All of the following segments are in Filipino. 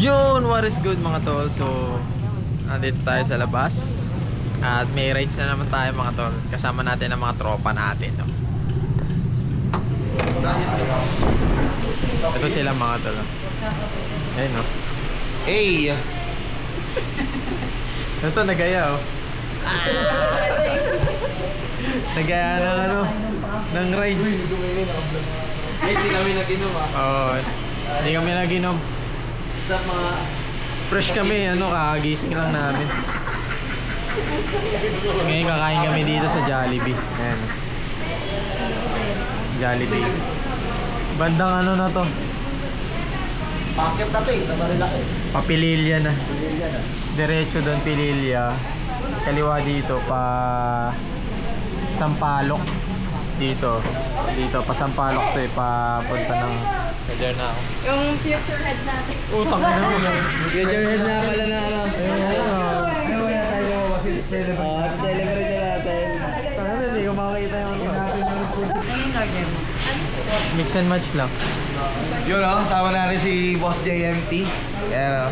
Yun, what is good mga tol? So, nandito tayo sa labas. At may rides na naman tayo mga tol. Kasama natin ang mga tropa natin. No? Ito sila mga tol. Ayun no. Hey! Ito nagaya oh. Nagaya ng ano, ng rides. Guys, di kami nag-inom Oo, hindi kami naginom. Sa mga... Fresh kami, ano, kakagising lang namin. Ngayon kakain kami dito sa Jollibee. Ayan. Jollibee. Bandang ano na to? Packet na eh, sa Marilaki. Papililya na. Pagkilya na. Diretso doon Pililya. Kaliwa dito pa Sampaloc. Dito. Dito pa Sampaloc to eh, papunta ng... Medyo na ako. Yung future head natin. Utang na mo yan. Gadgerhead na pala na ano. Wala tayo celebrate. Celebrate na natin. Parang hindi ko makakita yung ano. Ayun, order mo. Mix and match lang. Yun kasama natin si Boss JMT. Yan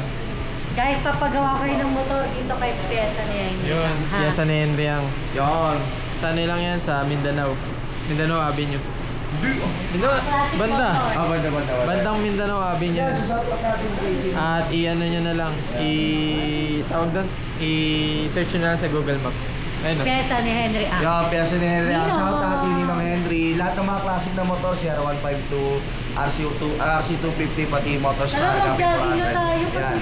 Guys, papagawa ko ng motor dito kay Piesa niya. Yun, Piesa ni Henry ang. Yun. Saan lang yan? Sa Mindanao. Mindanao Avenue. Mindanao, banda. Banda. Bandang Mindanao Avenue. At i-ano nyo na lang. Tawag doon. I-search nyo na lang sa Google Map. Ayun o. Piesa ni Henry A. Yung piyasa ni Henry. Nino. Shout out ni Ninong Henry. Lahat ng mga classic na motor, CR152, RC250, pati Motorstar. Alam mo, jogging na tayo. Yan.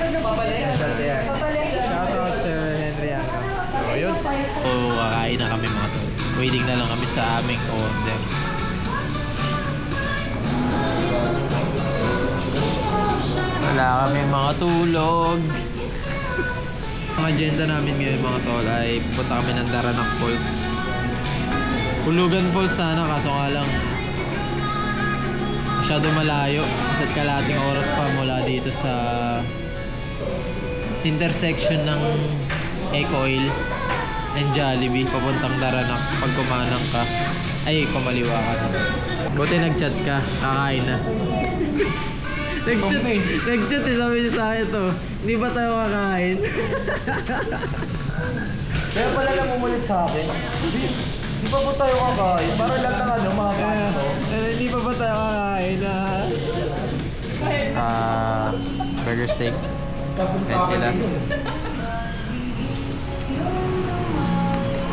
Yan. Shout out Sir Henry ang. So yun. So kakain na kami mga tol. Waiting na lang kami sa aming order. Wala kami mga tulog. Ang agenda namin ngayon mga tol ay punta kami ng Daranac Falls. Hulugan Falls sana kaso nga lang masyado malayo. Isa't kalating oras pa mula dito sa intersection ng Eco Oil and Jollibee papuntang Daranac. Pag kumanang ka ay kumaliwa ka na. Buti nag-chat ka, kakain na. Nag-chat eh, sabi niya sa akin to. Hindi ba tayo kakain? Kaya pala lang umulit sa akin. Di pa po tayo kakain. Para lang ng ano, mga kanto. Hindi pa ba tayo kakain burger steak. Ayan sila.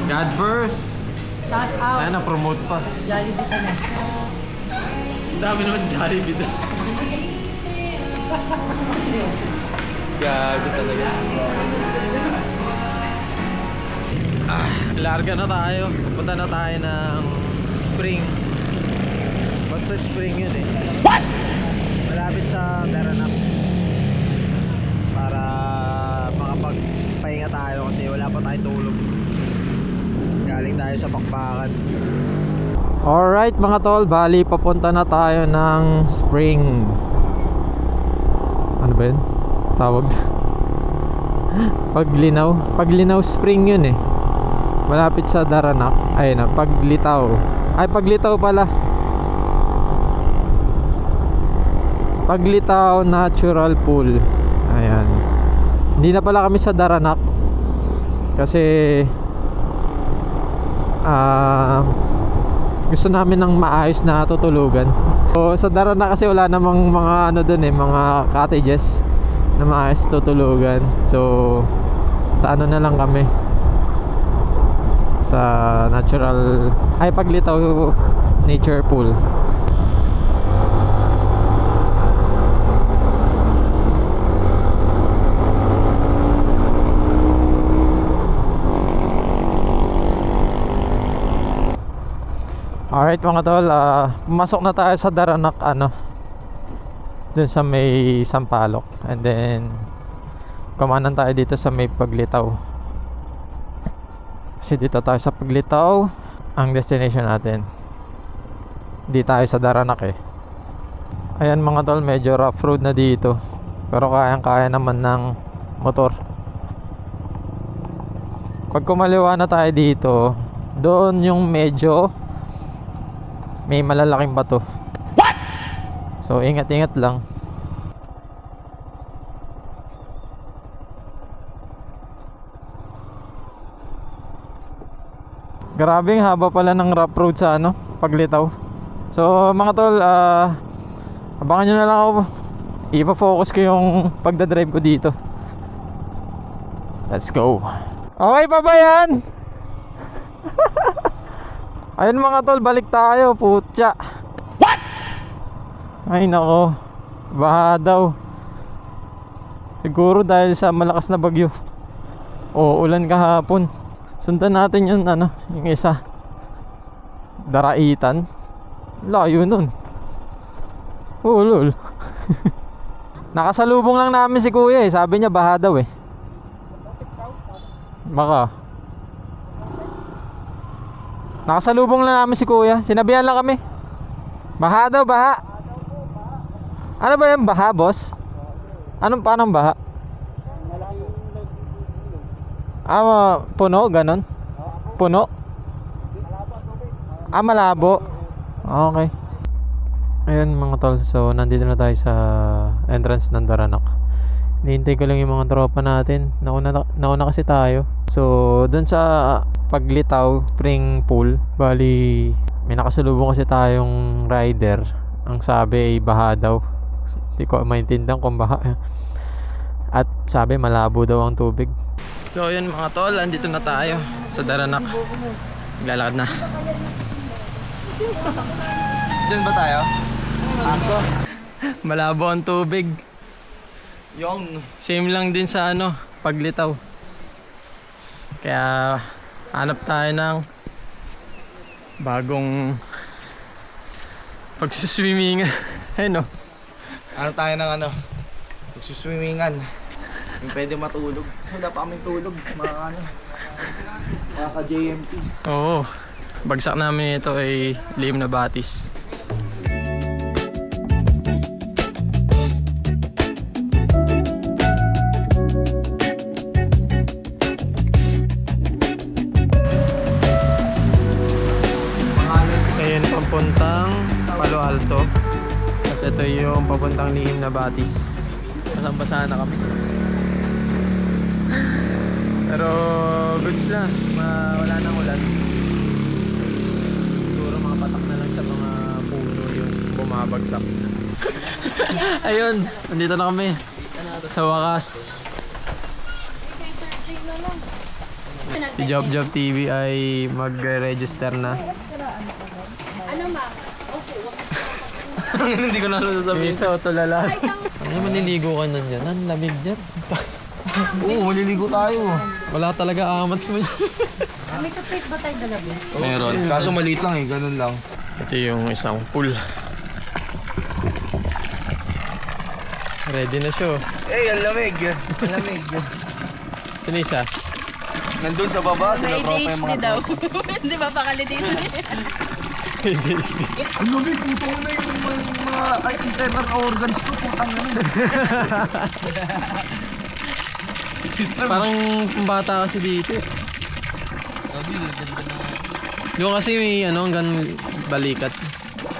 God first! Shout out. Ayan, na-promote pa. Jollibee ka na. Ang dami naman Jollibee doon. Gabi talaga. Larga na tayo. Punta na tayo ng spring. Basta spring yun eh. What? Malapit sa Daranac. Para makapagpahinga tayo kasi wala pa tayong tulog. Galing tayo sa Pakbakan. Alright mga tol, bali papunta na tayo ng spring. Ano ba yun? Tawag Paglinaw spring yun eh. Malapit sa Daranac. Ayun na, Paglitaw. Ay, Paglitaw pala. Paglitaw Natural Pool. Ayan. Hindi na pala kami sa Daranac kasi gusto namin ng maayos na tutulugan. So sa Daranac kasi wala namang mga ano dun eh, mga cottages na maayos tutulugan. So sa ano na lang kami, sa natural ay Paglitaw Nature Pool. Alright mga tol, pumasok na tayo sa Daranac ano, dun sa may Sampaloc. And then kumanan tayo dito sa may Paglitaw. Kasi dito tayo sa Paglitaw ang destination natin. Hindi tayo sa Daranac eh. Ayan mga tol, medyo rough road na dito, pero kayang-kaya naman ng motor. Pag kumaliwa na tayo dito, doon yung medyo may malalaking bato. What? So ingat-ingat lang. Grabe, ang haba pala ng rough road sa ano, paglitaw. So mga tol, abangan nyo na lang ako. Ipa-focus ko yung pagdadrive ko dito. Let's go. Okay pa ba yan? Ayun mga tol, balik tayo. Putya. What? Ay nako, baha daw. Siguro dahil sa malakas na bagyo o ulan kahapon. Sundan natin yung ano, yung isa, Daraitan. Layo nun. Lol. Nakasalubong lang namin si kuya eh. Sabi niya baha daw eh. Baka. Nakasalubong lang namin si kuya. Sinabihan lang kami. Baha daw, baha. Ano ba yung baha, boss? Paanong baha? Puno, ganon? Puno? Malabo. Okay. Ayun mga tol, so nandito na tayo sa entrance ng Daranak. Hinihintay ko lang yung mga tropa natin. Nauna kasi tayo. So dun sa paglitaw spring pool, bali may nakasalubong kasi tayong rider. Ang sabi ay baha daw. Hindi ko maintindihan kung baha. At sabi malabo daw ang tubig. So ayun mga tol, andito na tayo sa Daranak. Maglalakad na. Diyan ba tayo? Ako. Malabo ang tubig. Yung Same lang din sa ano, paglitaw. Kaya hanap tayo ng bagong pagsuswimmingan. Ayun no. ano tayo ng ano? Magsuswimmingan. Yung pwede matulog. Kasi wala pa kaming tulog. Mga ano. Mga ka-JMT. Oo. Bagsak namin ito ay lihim na batis. Ayun, papuntang Palo Alto. Tapos ito yung papuntang lihim na batis. Basang-basa na kami. Pero goods na, wala nang ulan. Siguro mga patak na lang sa mga puno yung bumabagsak. Ayun, nandito na kami sa wakas. Si Job Job TV ay mag-register na. Ano ma? Hindi ko na sasabihin. Sa tulala. Ay, maniligo ka na dyan. Ang lamig dyan. Oo, maliligo tayo. Wala talaga amats mo. May toothpaste ba tayo dalawa? Meron. Kaso maliit lang eh, ganun lang. Ito yung isang pool. Ready na siya. Ang lamig. Ang lamig. Sino isa? Nandun sa baba, sila tropa yung mga daw. Hindi ba pakali dito? Ang lamig, puto na yung mga internal organs ko. Putang lamig. Parang bata kasi dito. Doon kasi may ano hanggang balikat.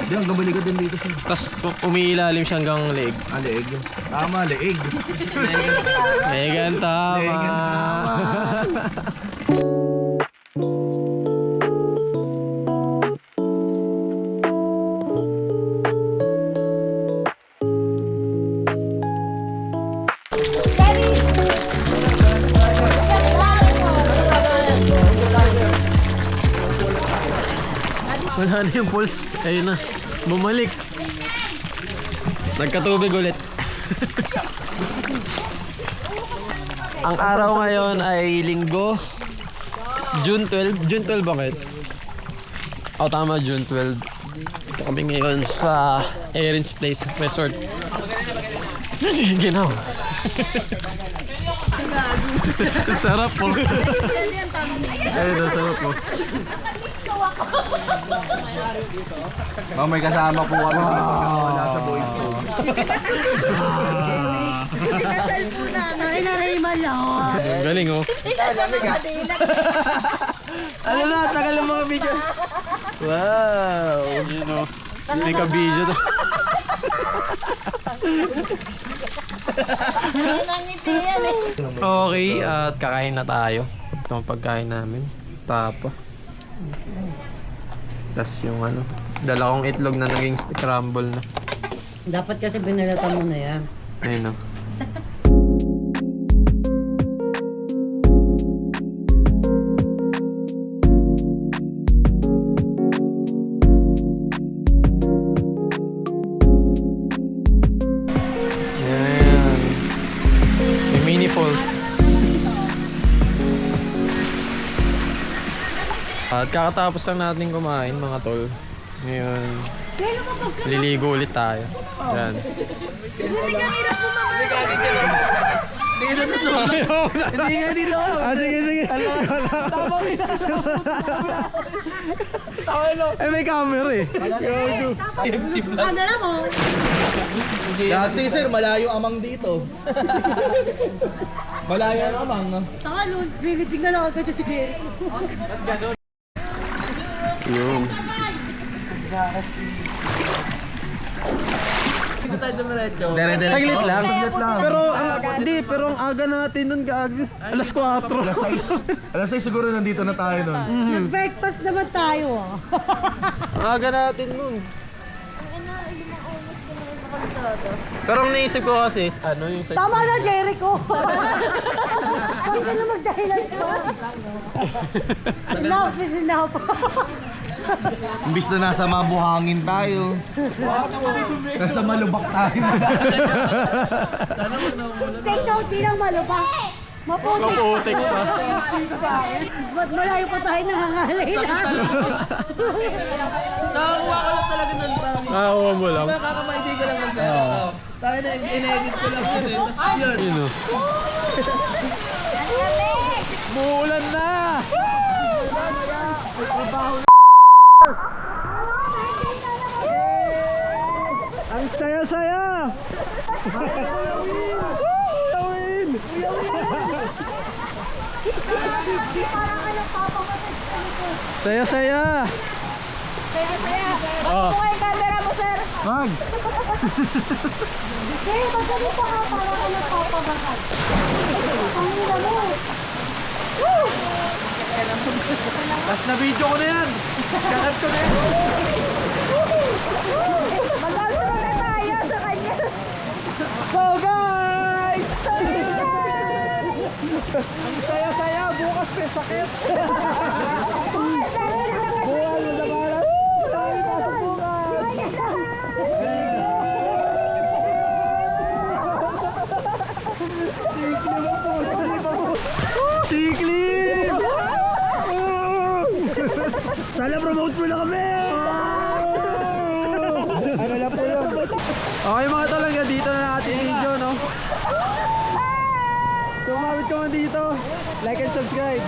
Hindi, hanggang balikat din dito siya. Tapos umiilalim siya hanggang leeg. Leeg. Tama, leeg. Leegan tama. Leegan Wala na yung pulse. Ayun na. Bumalik. Nagkatubig ulit. Ang araw ngayon ay linggo. June 12. June 12 bakit? Oh, tama, June 12. Ito kami ngayon sa Erin's Place Resort. Ginaw. Sarap po. Ayun, sarap po. May kasama po kami. Wala sa boys ko. Cellphone na, ay narimal lang. Galing oh. Ano na, tagal ng mga video. Wow. You know, may ka-video to. Okay, at kakain na tayo. Ito ang pagkain namin. Tapa. Tas yung ano, dalawang itlog na naging scramble na. Dapat kasi binalatan mo na yan. Ayun o. Yan. May mini falls. At kakatapos lang natin kumain mga tol. Ngayon, liligo ulit tayo. Yan. Hindi nga dito. Sige, sige. Eh, may camera eh. Camera mo. Kasi sir, malayo amang dito. Malayo ang amang. No? Saka nun, nilipig na lang agad si Jerry. Yun. Dito tayo dumiretso. Saglit lang. Saglit lang. Pero, pero ang aga natin nun, gaagi. Alas 4. Alas 6 siguro nandito na tayo nun. Nag-breakfast naman tayo ah. Ang aga natin nun. Pero ang naisip ko kasi is, ano yung sa Tama na, Jericho! Huwag ka na magdahilan pa. Enough is enough. Imbis na nasa mabuhangin tayo. Nasa malubak tayo. Take note, di lang malubak. Maputik. Maputik pa. Ba't malayo pa tayo nangangalay na? Nakakuha ka lang talaga ng promise. Nakakuha mo lang. Kakamaindi ka lang kasi. Tayo na, in-edit ko lang yun eh. Tapos yun. Yun o. Muulan na! Ang saya-saya! Gawin! Saya-saya! Oh. Kung yung camera mo, sir. Mag! Eh, ba't ganito ka? Para ka nagpapabakan. Ang ina mo. Woo! Last na video ko na yan! Kakat ko na yan! Mag-outro na tayo sa kanya. So guys! Ang saya-saya! Bukas may sakit! Buwan mo sa balat! Tayo pasok bukas! Sikli! Sana promote mo na kami! Ano lang po yun? Okay mga talaga, dito na natin video, no? Kung umabot ka man dito, like and subscribe!